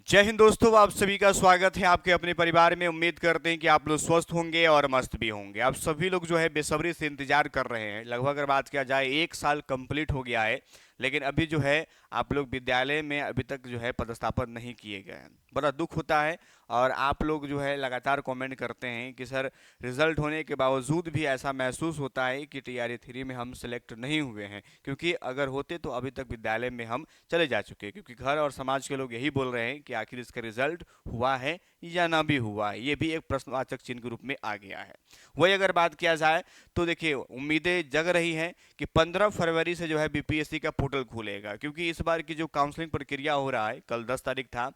जय हिंद दोस्तों, आप सभी का स्वागत है आपके अपने परिवार में। उम्मीद करते हैं कि आप लोग स्वस्थ होंगे और मस्त भी होंगे। आप सभी लोग जो है बेसब्री से इंतजार कर रहे हैं। लगभग अगर बात किया जाए 1 साल कंप्लीट हो गया है, लेकिन अभी जो है आप लोग विद्यालय में अभी तक जो है पदस्थापन नहीं किए गए हैं। बड़ा दुख होता है। और आप लोग जो है लगातार कमेंट करते हैं कि सर, रिजल्ट होने के बावजूद भी ऐसा महसूस होता है कि TRE 3 में हम सिलेक्ट नहीं हुए हैं, क्योंकि अगर होते तो अभी तक विद्यालय में हम चले जा चुके। क्योंकि घर और समाज के लोग यही बोल रहे हैं कि आखिर इसका रिजल्ट हुआ है या ना भी हुआ है। ये भी एक प्रश्नवाचक चिन्ह के रूप में आ गया है। वही अगर बात किया जाए तो देखिए, उम्मीदें जग रही हैं कि 15 फरवरी से जो है BPSC का पोर्टल खुलेगा, क्योंकि इस बार की जो काउंसलिंग प्रक्रिया हो रहा है, कल 10 तारीख था।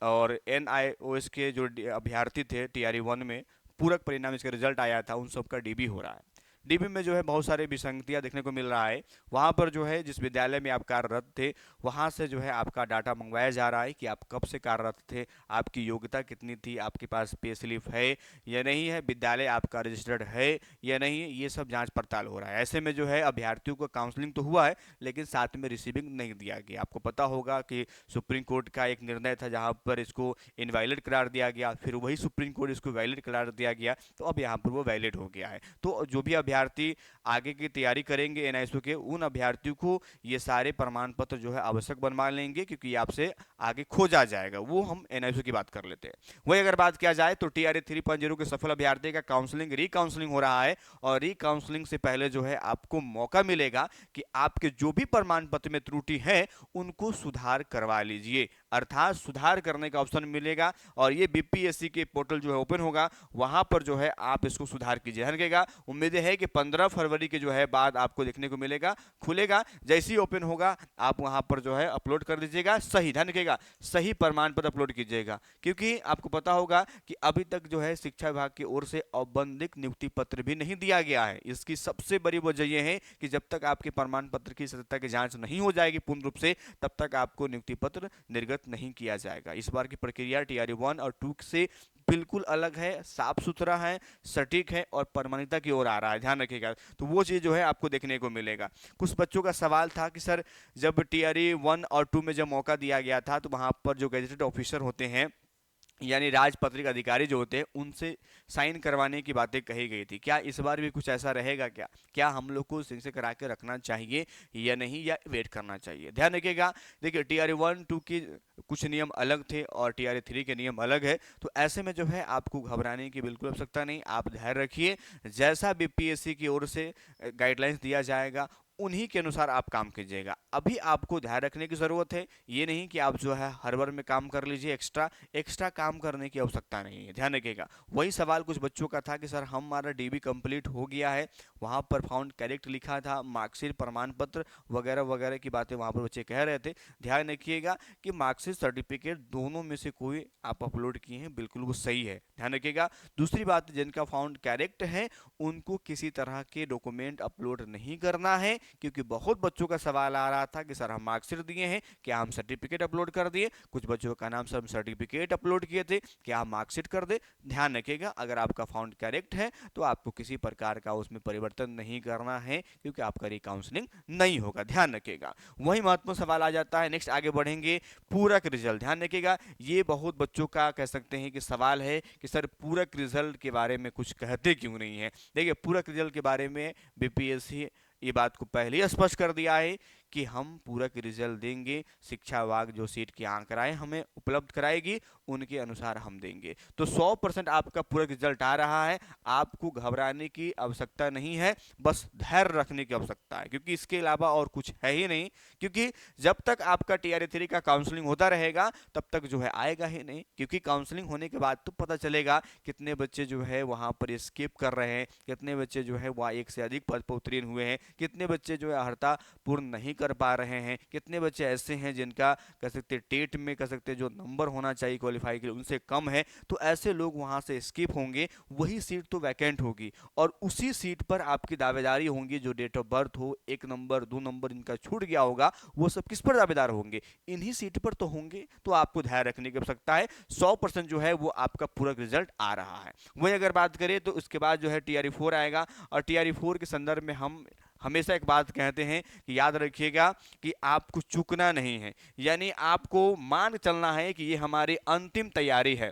और NIOS के जो अभ्यर्थी थे TRE 1 में, पूरक परिणाम इसका रिजल्ट आया था, उन सबका DB हो रहा है। DB में जो है बहुत सारे विसंगतियां देखने को मिल रहा है। वहाँ पर जो है जिस विद्यालय में आप कार्यरत थे, वहाँ से जो है आपका डाटा मंगवाया जा रहा है कि आप कब से कार्यरत थे, आपकी योग्यता कितनी थी, आपके पास पे स्लिप है या नहीं है, विद्यालय आपका रजिस्टर्ड है या नहीं है। ये सब जांच पड़ताल हो रहा है। ऐसे में जो है अभ्यर्थियों को काउंसलिंग तो हुआ है, लेकिन साथ में रिसीविंग नहीं दिया गया। आपको पता होगा कि सुप्रीम कोर्ट का एक निर्णय था जहाँ पर इसको इनवैलिड करार दिया गया, फिर वही सुप्रीम कोर्ट इसको वैलिड करार दिया गया, तो अब यहाँ पर वो वैलिड हो गया है। तो जो भी अभ्यर्थी आगे की तैयारी करेंगे NISO के, उन अभ्यर्थियों को ये सारे प्रमाण पत्र जो है आवश्यक बनवा लेंगे, क्योंकि आपसे आगे खोजा जाएगा। वो हम NISO की बात कर लेते हैं। वही अगर बात किया जाए तो TRE 3.0 के सफल अभ्यर्थी का काउंसलिंग री हो रहा है। और री से पहले जो है आपको मौका मिलेगा कि आपके जो भी प्रमाण पत्र में त्रुटि है उनको सुधार करवा लीजिए, अर्थात सुधार करने का ऑप्शन मिलेगा। और ये BPSC के पोर्टल जो है ओपन होगा, वहां पर जो है आप इसको सुधार कीजिए। ध्यान रखिएगा, उम्मीद है कि 15 फरवरी के जो है बाद आपको देखने को मिलेगा, खुलेगा। जैसे ही ओपन होगा आप वहां पर जो है अपलोड कर दीजिएगा। सही, ध्यान रखिएगा, सही प्रमाण पत्र अपलोड कीजिएगा। क्योंकि आपको पता होगा कि अभी तक जो है शिक्षा विभाग की ओर से औपबंधिक नियुक्ति पत्र भी नहीं दिया गया है। इसकी सबसे बड़ी वजह यह है कि जब तक आपके प्रमाण पत्र की सत्यता की जांच नहीं हो जाएगी पूर्ण रूप से, तब तक आपको नियुक्ति पत्र निर्गत नहीं किया जाएगा। इस बार की प्रक्रिया TRE 1 और 2 से बिल्कुल अलग है, साफ सुथरा है, सटीक है और प्रमाणिकता की ओर आ रहा है। ध्यान रखिएगा, तो वो चीज़ जो है आपको देखने को मिलेगा। कुछ बच्चों का सवाल था कि सर, जब TRE 1 और 2 में जब मौका दिया गया था, तो वहाँ पर जो गैजेटेड ऑफिसर होते हैं, यानी राजपत्रित अधिकारी जो होते हैं, उनसे साइन करवाने की बातें कही गई थी। क्या इस बार भी कुछ ऐसा रहेगा? क्या हम लोग को सिंह से करा के रखना चाहिए या नहीं, या वेट करना चाहिए? ध्यान रखिएगा, देखिए TRE 1-2 के कुछ नियम अलग थे और TRE 3 के नियम अलग है। तो ऐसे में जो है आपको घबराने की बिल्कुल आवश्यकता नहीं, आप धैर्य रखिए। जैसा BPSC की ओर से गाइडलाइंस दिया जाएगा, उन्हीं के अनुसार आप काम कीजिएगा। अभी आपको ध्यान रखने की ज़रूरत है, ये नहीं कि आप जो है हर बार में काम कर लीजिए। एक्स्ट्रा एक्स्ट्रा काम करने की आवश्यकता नहीं है, ध्यान रखिएगा। वही सवाल कुछ बच्चों का था कि सर, हमारा DB कंप्लीट हो गया है, वहाँ पर फाउंड करेक्ट लिखा था, मार्कशीट, प्रमाण पत्र वगैरह वगैरह की बातें वहाँ पर बच्चे कह रहे थे। ध्यान रखिएगा कि मार्कशीट, सर्टिफिकेट दोनों में से कोई आप अपलोड किए हैं, बिल्कुल वो सही है। ध्यान रखिएगा। दूसरी बात, जिनका फाउंड करेक्ट है उनको किसी तरह के डॉक्यूमेंट अपलोड नहीं करना है, क्योंकि बहुत बच्चों का सवाल आ रहा था कि सर, हम मार्कशीट दिए हैं, क्या हम सर्टिफिकेट अपलोड कर दिए? कुछ बच्चों का नाम सर, हम सर्टिफिकेट अपलोड किए थे, क्या हम मार्कशीट कर दे? ध्यान रखिएगा, अगर आपका फाउंड करेक्ट है तो आपको किसी प्रकार का उसमें परिवर्तन नहीं करना है, क्योंकि आपका रिकाउंसलिंग नहीं होगा। ध्यान रखिएगा। वही महत्वपूर्ण सवाल आ जाता है, नेक्स्ट आगे बढ़ेंगे, पूरक रिजल्ट। ध्यान रखिएगा, ये बहुत बच्चों का कह सकते हैं कि सवाल है कि सर, पूरक रिजल्ट के बारे में कुछ कहते क्यों नहीं है? देखिए, पूरक रिजल्ट के बारे में BPSC ये बात को पहले ही स्पष्ट कर दिया है कि हम पूरक रिजल्ट देंगे। शिक्षा विभाग जो सीट की आंकड़ाएं हमें उपलब्ध कराएगी, उनके अनुसार हम देंगे। तो 100% आपका पूरक रिजल्ट आ रहा है, आपको घबराने की आवश्यकता नहीं है, बस धैर्य रखने की आवश्यकता है, क्योंकि इसके अलावा और कुछ है ही नहीं। क्योंकि जब तक आपका TRE 3 का काउंसलिंग होता रहेगा, तब तक जो है आएगा ही नहीं। क्योंकि काउंसलिंग होने के बाद तो पता चलेगा कितने बच्चे जो है वहाँ पर स्किप कर रहे हैं, कितने बच्चे जो है वहाँ एक से अधिक पद पर उत्तीर्ण हुए हैं, कितने बच्चे जो है अर्हता पूर्ण नहीं कर पा रहे हैं, कितने बच्चे ऐसे हैं जिनका कह सकते टेट में कह सकते जो नंबर होना चाहिए क्वालिफाई के लिए, उनसे कम है। तो ऐसे लोग वहाँ से स्किप होंगे, वही सीट तो वैकेंट होगी, और उसी सीट पर आपकी दावेदारी होंगी। जो डेट ऑफ बर्थ हो, 1 नंबर 2 नंबर इनका छूट गया होगा, वो सब किस पर दावेदार होंगे? इन्हीं सीट पर तो होंगे। तो आपको ध्यान रखने की आवश्यकता है, 100% जो है वो आपका पूरा रिजल्ट आ रहा है। वही अगर बात करें तो उसके बाद जो है TRE 4 आएगा, और TRE 4 के संदर्भ में हम हमेशा एक बात कहते हैं कि याद रखिएगा कि आपको चूकना नहीं है, यानी आपको मान के चलना है कि ये हमारी अंतिम तैयारी है,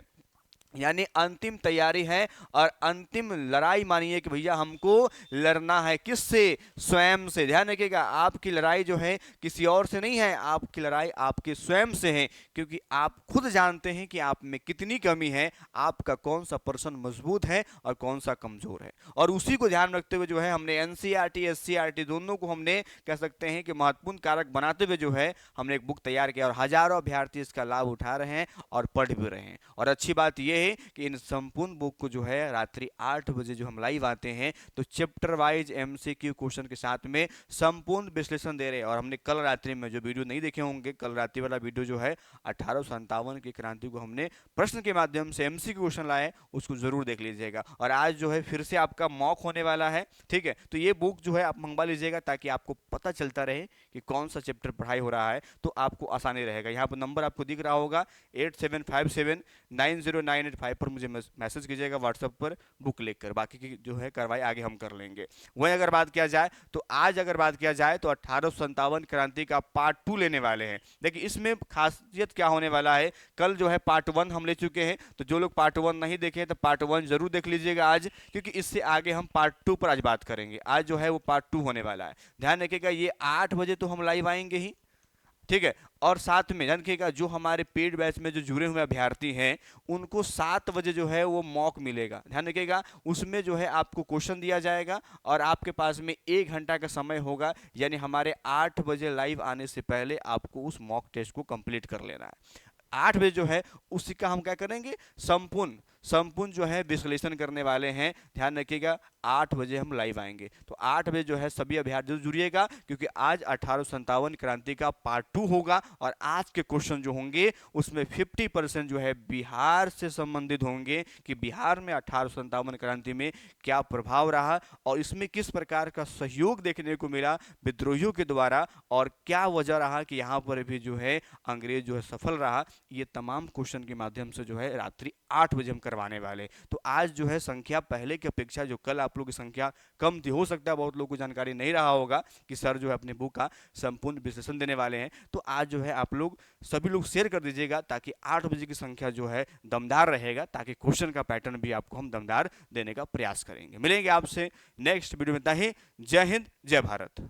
यानी अंतिम तैयारी है और अंतिम लड़ाई मानिए कि भैया हमको लड़ना है किससे, स्वयं से। ध्यान रखिएगा, आपकी लड़ाई जो है किसी और से नहीं है, आपकी लड़ाई आपके स्वयं से है, क्योंकि आप खुद जानते हैं कि आप में कितनी कमी है, आपका कौन सा पर्सन मजबूत है और कौन सा कमजोर है। और उसी को ध्यान रखते हुए जो है हमने एनसीईआरटी एससीईआरटी दोनों को हमने कह सकते हैं कि महत्वपूर्ण कारक बनाते हुए जो है हमने एक बुक तैयार किया और हजारों अभ्यर्थी इसका लाभ उठा रहे हैं और पढ़ भी रहे हैं। और अच्छी बात यह है कि इन संपूर्ण बुक को जो है रात्रि 8 बजे जो हम लाइव आते हैं तो चैप्टर वाइज एमसीक्यू क्वेश्चन के साथ में संपूर्ण विश्लेषण दे रहे हैं। और हमने कल रात्रि में जो वीडियो नहीं देखे होंगे, कल रात्रि वाला वीडियो जो है 1857 की क्रांति को हमने प्रश्न के माध्यम से एमसीक्यू क्वेश्चन लाए, उसको जरूर देख लीजिएगा। और आज जो है फिर से आपका मॉक होने वाला है, ठीक है, तो ये बुक जो है आप मंगवा लीजिएगा ताकि आपको पता चलता रहे कि कौन सा चैप्टर पढ़ाई हो रहा है, तो आपको आसानी रहेगा। यहाँ पर नंबर आपको दिख रहा होगा 87579098 पर मुझे मैसेज कीजिएगा व्हाट्सएप पर बुक लेकर, बाकी की जो है कार्रवाई आगे हम कर लेंगे। वहीं अगर बात किया जाए तो आज अगर बात किया जाए तो 1857 क्रांति का पार्ट 2 लेने वाले हैं। देखिए इसमें खासियत क्या होने वाला है, कल जो है पार्ट 1 हम ले चुके हैं, तो जो लोग पार्ट 1 नहीं देखे तो पार्ट 1 जरूर देख लीजिएगा आज, क्योंकि इससे आगे हम पार्ट 2 पर आज बात करेंगे। आज जो है वो पार्ट 2 होने वाला है। ध्यान रखिएगा ये 8 बजे तो हम लाइव आएंगे ही, ठीक है, और साथ में ध्यान रखिएगा जो हमारे पेड बैच में जो जुड़े हुए अभ्यर्थी हैं उनको 7 बजे जो है वो मॉक मिलेगा। ध्यान रखिएगा उसमें जो है आपको क्वेश्चन दिया जाएगा और आपके पास में 1 घंटा का समय होगा, यानी हमारे 8 बजे लाइव आने से पहले आपको उस मॉक टेस्ट को कंप्लीट कर लेना है। 8 बजे जो है उसी का हम क्या करेंगे, संपूर्ण जो है विश्लेषण करने वाले हैं। ध्यान रखिएगा 8 बजे हम लाइव आएंगे, तो 8 बजे जो है सभी अभ्यर्थी जुड़िएगा, क्योंकि आज 1857 क्रांति का पार्ट 2 होगा और आज के क्वेश्चन जो होंगे उसमें 50% जो है बिहार से संबंधित होंगे कि बिहार में 1857 क्रांति में क्या प्रभाव रहा और इसमें किस प्रकार का सहयोग देखने को मिला विद्रोहियों के द्वारा और क्या वजह रहा कि यहाँ पर भी जो है अंग्रेज जो है सफल रहा। ये तमाम क्वेश्चन के माध्यम से जो है रात्रि 8 बजे हम करवाने वाले। तो आज जो है संख्या पहले की अपेक्षा जो कल आप लोगों की संख्या कम थी, हो सकता है बहुत लोगों को जानकारी नहीं रहा होगा कि सर जो है अपने बुक का संपूर्ण विश्लेषण देने वाले हैं, तो आज जो है आप लोग सभी लोग शेयर कर दीजिएगा ताकि 8 बजे की संख्या जो है दमदार रहेगा, ताकि क्वेश्चन का पैटर्न भी आपको हम दमदार देने का प्रयास करेंगे। मिलेंगे आपसे नेक्स्ट वीडियो में, जय हिंद जय भारत।